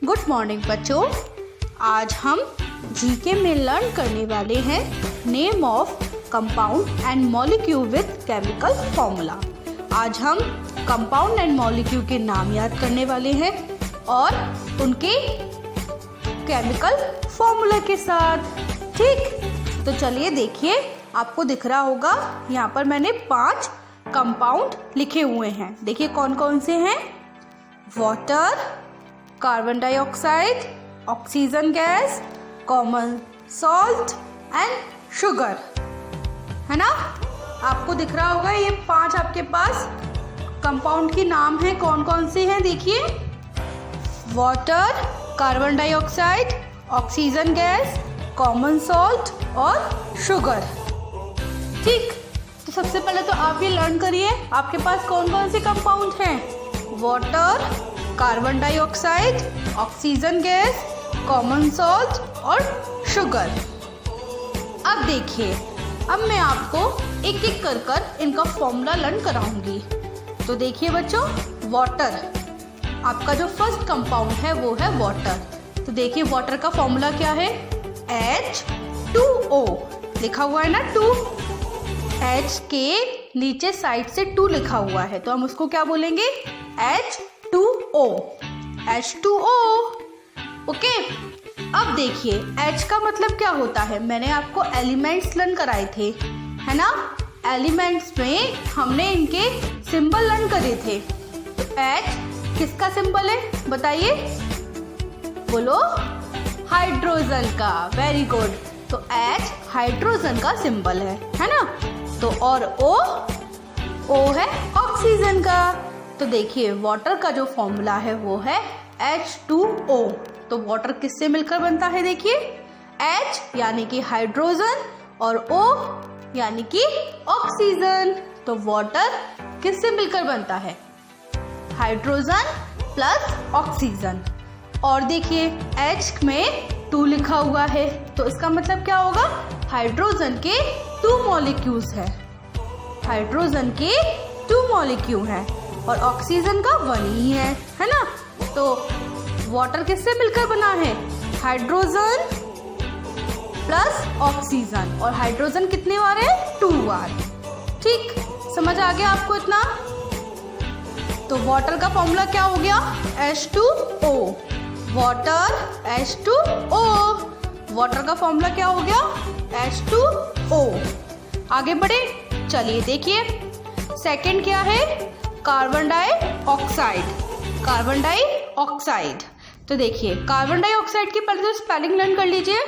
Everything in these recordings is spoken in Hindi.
गुड मॉर्निंग बच्चों। आज हम जीके में लर्न करने वाले हैं name of compound and molecule with chemical formula. आज हम कंपाउंड एंड मॉलिक्यूल के नाम याद करने वाले हैं और उनके केमिकल फॉर्मूला के साथ। ठीक, तो चलिए देखिए, आपको दिख रहा होगा यहाँ पर मैंने 5 कंपाउंड लिखे हुए हैं। देखिए कौन कौन से हैं। Water, carbon dioxide, oxygen gas, common salt and sugar, है ना। आपको दिख रहा होगा ये 5 आपके पास कंपाउंड के नाम हैं। कौन कौन से हैं देखिए। Water, carbon dioxide, oxygen gas, common salt और शुगर। ठीक, तो सबसे पहले तो आप ये लर्न करिए आपके पास कौन कौन से कंपाउंड हैं। Water, carbon dioxide, oxygen gas, common salt और शुगर। अब देखिए, अब मैं आपको एक एक कर इनका फॉर्मूला लर्न कराऊंगी। तो देखिए बच्चों, वाटर आपका जो फर्स्ट कंपाउंड है वो है वाटर। तो देखिए वाटर का फॉर्मूला क्या है। H2O लिखा हुआ है ना, 2। H के नीचे साइड से 2 लिखा हुआ है, तो हम उसको क्या बोलेंगे, H2O। H2O, okay. अब देखिए H का मतलब क्या होता है। मैंने आपको एलिमेंट्स लर्न कराए थे, है ना। एलिमेंट्स में हमने इनके सिंबल लर्न करे थे। तो H किसका सिंबल है बताइए, बोलो। हाइड्रोजन का। Very good. तो H हाइड्रोजन का सिंबल है ना। तो और O है ऑक्सीजन का। तो देखिए वाटर का जो फॉर्मूला है वो है H2O। तो वाटर किससे मिलकर बनता है देखिए, H यानी कि हाइड्रोजन और O यानी कि ऑक्सीजन। तो वाटर किससे मिलकर बनता है, हाइड्रोजन प्लस ऑक्सीजन। और देखिए H में 2 लिखा हुआ है, तो इसका मतलब क्या होगा, हाइड्रोजन के 2 मॉलिक्यूल्स है। हाइड्रोजन के 2 मॉलिक्यूल हैं और ऑक्सीजन का 1 ही है ना। तो वाटर किससे मिलकर बना है, हाइड्रोजन प्लस ऑक्सीजन। और हाइड्रोजन कितने बार है, 2 बार। ठीक, समझ आ गया आपको इतना। तो वाटर का फॉर्मूला क्या हो गया, H2O। Water H2O। वाटर का फॉर्मूला क्या हो गया, H2O। आगे बढ़े, चलिए देखिए सेकंड क्या है, कार्बन डाइऑक्साइड। कार्बन डाइऑक्साइड, तो देखिए कार्बन डाइऑक्साइड की पहले तो स्पेलिंग लर्न कर लीजिए,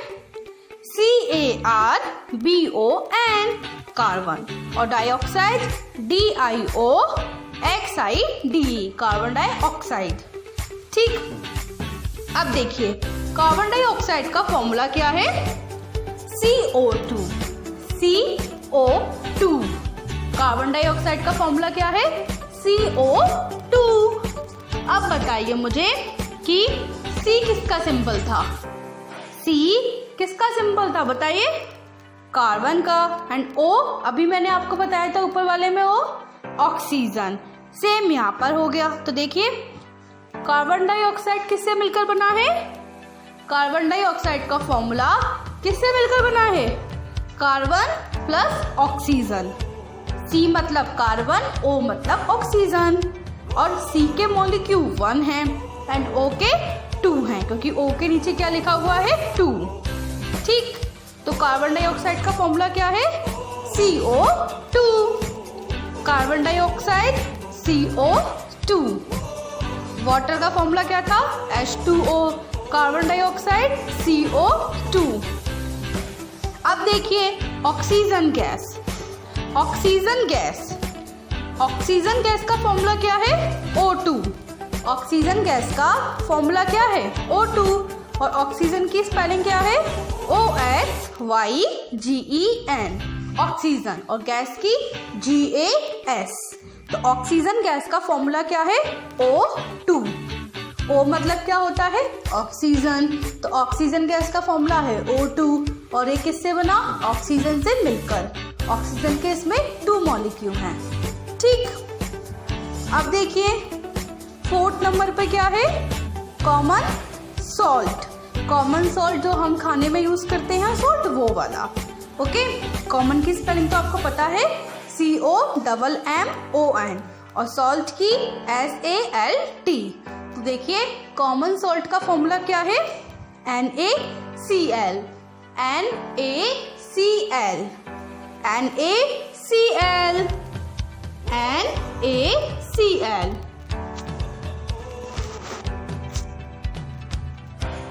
CARBON, कार्बन, और डाइऑक्साइड DIOXID, कार्बन डाइऑक्साइड। ठीक, अब देखिए कार्बन डाइऑक्साइड का फॉर्मूला क्या है, CO2। CO2, कार्बन डाइऑक्साइड का फॉर्मूला क्या है, CO2। अब बताइए मुझे कि C किसका सिंबल था। C किसका सिंबल था बताइए, कार्बन का। एंड O अभी मैंने आपको बताया था ऊपर वाले में, O ऑक्सीजन। सेम यहाँ पर हो गया। तो देखिए कार्बन डाइऑक्साइड किससे मिलकर बना है, कार्बन डाइऑक्साइड का फॉर्मूला किससे मिलकर बना है, कार्बन प्लस ऑक्सीजन। C मतलब कार्बन, O मतलब ऑक्सीजन। और C के मॉलिक्यूल 1 हैं एंड O के 2 हैं, क्योंकि O के नीचे क्या लिखा हुआ है, 2। ठीक, तो कार्बन डाइऑक्साइड का फॉर्मूला क्या है, CO2। Carbon dioxide CO2। Water का फॉर्मूला क्या था, H2O। Carbon dioxide CO2। अब देखिए oxygen gas. Oxygen gas, oxygen gas का फॉर्मूला क्या है, O2। ऑक्सीजन गैस का फॉर्मूला क्या है, O2। और ऑक्सीजन की स्पेलिंग क्या है, OXYGEN, ऑक्सीजन। और गैस की GAS। तो ऑक्सीजन गैस का फॉर्मूला क्या है, O2। O मतलब क्या होता है, ऑक्सीजन। तो ऑक्सीजन गैस का फॉर्मूला है O2। और ये किससे बना, ऑक्सीजन से मिलकर। ऑक्सीजन के इसमें 2 मॉलिक्यूल हैं। ठीक, अब देखिए 4th नंबर पे क्या है, कॉमन सॉल्ट, कॉमन सॉल्ट जो हम खाने में यूज करते हैं सॉल्ट, वो वाला। ओके, कॉमन की स्पेलिंग तो आपको पता है COMMON और सॉल्ट की SALT। तो देखिए कॉमन सॉल्ट का फॉर्मूला क्या है, NaCl, NaCl, NaCl, NaCl।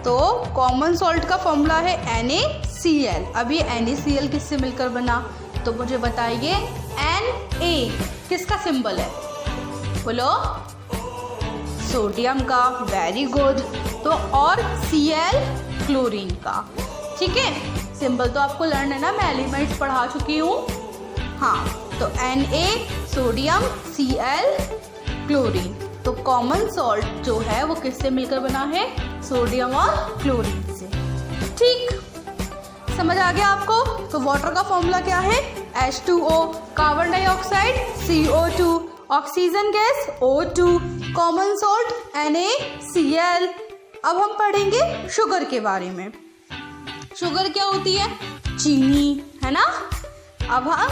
तो कॉमन सॉल्ट का फॉर्मूला है NaCl। अब ये NaCl किससे मिलकर बना, तो मुझे बताइए। Na किसका सिंबल है, बोलो, सोडियम का, वेरी गुड। तो और Cl क्लोरीन का, ठीक है। सिंबल तो आपको लर्न है ना, मैं एलिमेंट्स पढ़ा चुकी हूँ। हाँ, तो Na सोडियम, Cl क्लोरीन। तो कॉमन सॉल्ट जो है वो किससे मिलकर बना है, सोडियम और क्लोरीन से। ठीक, समझ आ गया आपको। तो वाटर का फॉर्मूला क्या है, H2O, carbon dioxide CO2, oxygen gas O2, common salt NaCl। अब हम पढ़ेंगे शुगर के बारे में। शुगर क्या होती है, चीनी, है ना। अब हम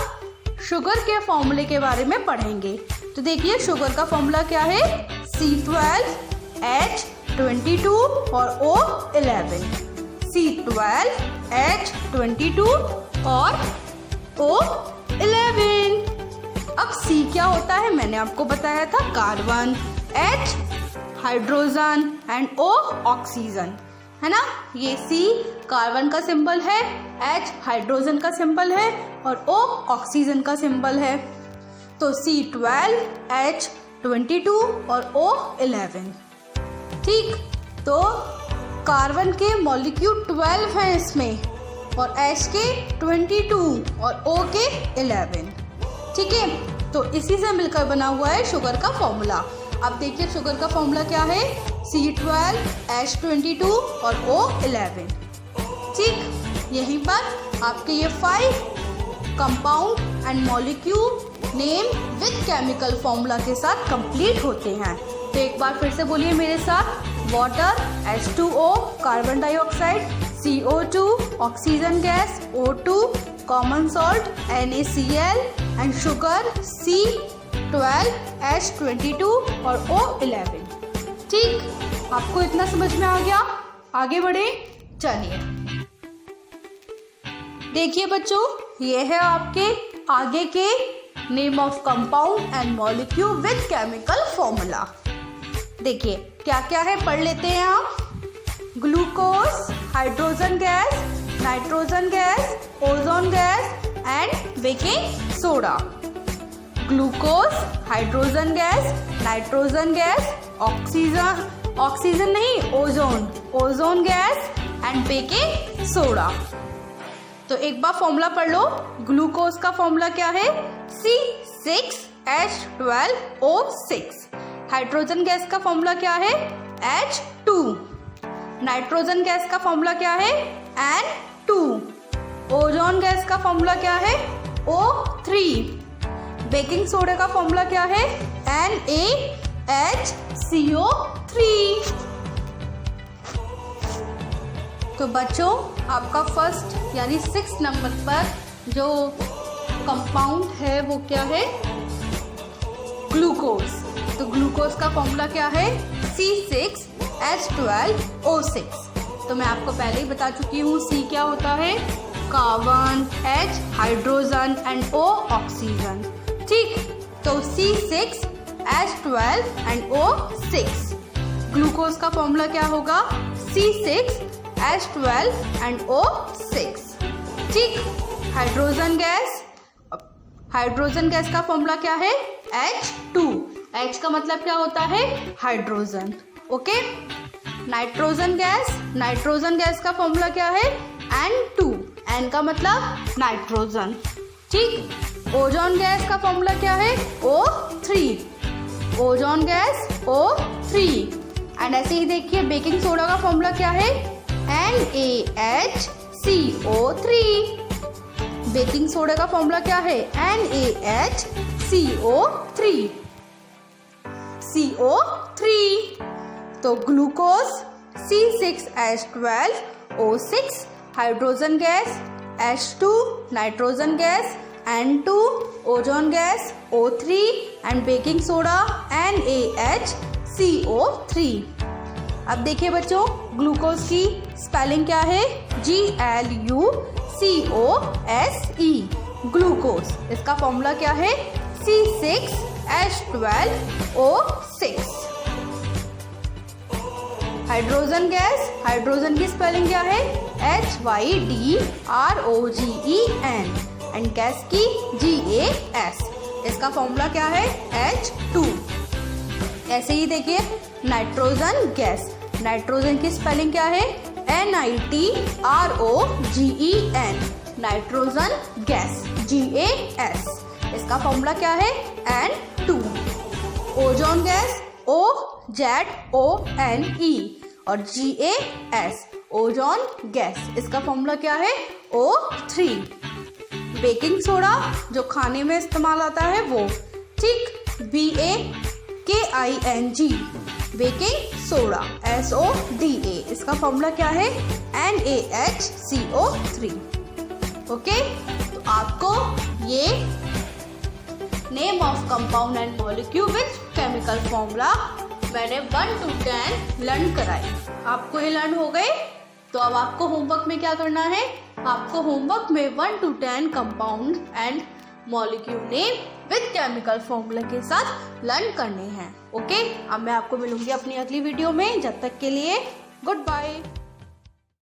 शुगर के फॉर्मूले के बारे में पढ़ेंगे। तो देखिए शुगर का फॉर्मूला क्या है, C12H22 और O11, C12H22 और O11। अब C क्या होता है, मैंने आपको बताया था, carbon, H hydrogen and O oxygen, है ना। ये C कार्बन का सिंबल है, H हाइड्रोजन का सिंबल है और O ऑक्सीजन का सिंबल है। तो C12H22 और O11। ठीक, तो कार्बन के मॉलिक्यूल 12 हैं इसमें और H के 22 और O के 11। ठीक है, तो इसी से मिलकर बना हुआ है शुगर का फॉर्मूला। अब देखिए शुगर का फॉर्मूला क्या है, C12H22 और O11। ठीक, यहीं पर आपके ये 5 compound and molecule name with chemical formula के साथ कंप्लीट होते हैं। तो एक बार फिर से बोलिए मेरे साथ, water H2O, carbon dioxide CO2, oxygen gas O2, common salt NaCl and sugar C12H22 और O11। ठीक, आपको इतना समझ में आ गया। आगे बढ़े, चलिए देखिए बच्चों, ये है आपके आगे के name of compound and molecule with chemical formula. देखिए क्या क्या है, पढ़ लेते हैं आप। Glucose, hydrogen gas, nitrogen gas, ozone gas and baking soda. Glucose, hydrogen gas, nitrogen gas, oxygen नहीं, ozone gas and baking soda. तो एक बार फॉर्मूला पढ़ लो। ग्लूकोज का फॉर्मूला क्या है, C6H12O6। हाइड्रोजन गैस का फॉर्मूला क्या है, H2। नाइट्रोजन गैस का फॉर्मूला क्या है, N2। ओजोन गैस का फॉर्मूला क्या है, O3। बेकिंग सोडा का फॉर्मूला क्या है, NaHCO3। तो बच्चों आपका फर्स्ट यानी 6 नंबर पर जो कंपाउंड है वो क्या है, ग्लूकोज। तो ग्लूकोज का फॉर्मूला क्या है, C6H12O6। तो मैं आपको पहले ही बता चुकी हूँ, C क्या होता है, carbon, H hydrogen and O oxygen. ठीक, तो C6H12 एंड O6। ग्लूकोज का फॉर्मूला क्या होगा, C6H12 एंड O6। ठीक, हाइड्रोजन गैस का फॉर्मूला क्या है, H2। H का मतलब क्या होता है, हाइड्रोजन। ओके, नाइट्रोजन गैस का फॉर्मूला क्या है, N2। N का मतलब नाइट्रोजन। ठीक, ओजोन गैस का फॉर्मूला क्या है, O3। Ozone gas O3। And ऐसे ही देखिए बेकिंग सोडा का फॉर्मूला क्या है, NaHCO3। बेकिंग सोडा का फॉर्मूला क्या है, NaHCO3। तो glucose C6H12O6 hydrogen gas, H2 nitrogen gas, N2 ozone gas, O3 and baking soda NaHCO3। अब देखिए बच्चों, ग्लूकोज की स्पेलिंग क्या है? GLUCOSE, glucose. इसका फॉर्मूला क्या है? C6H12O6। हाइड्रोजन गैस, हाइड्रोजन की स्पेलिंग क्या है? HYDROGEN एंड गैस की GAS। इसका फॉर्मूला क्या है? H2। ऐसे ही देखिए नाइट्रोजन गैस, नाइट्रोजन की स्पेलिंग क्या है? NITROGEN, nitrogen gas, GAS। इसका फॉर्मूला क्या है? N2। ओजोन गैस, OZONE और GAS, ओजोन गैस। इसका फॉर्मूला क्या है? O3। बेकिंग सोडा जो खाने में इस्तेमाल आता है वो, ठीक, BAKING, बेकिंग सोडा, SODA। इसका फॉर्मूला क्या है? NaHCO3। ओके, तो आपको ये name of compound and molecule with chemical formula मैंने 1 to 10 लर्न कराई। आपको ये लर्न हो गए? तो अब आपको होमवर्क में क्या करना है? आपको होमवर्क में 1 to 10 compound and molecule name with chemical formula के साथ लर्न करने हैं। ओके, अब मैं आपको मिलूंगी अपनी अगली वीडियो में। जब तक के लिए गुड बाय।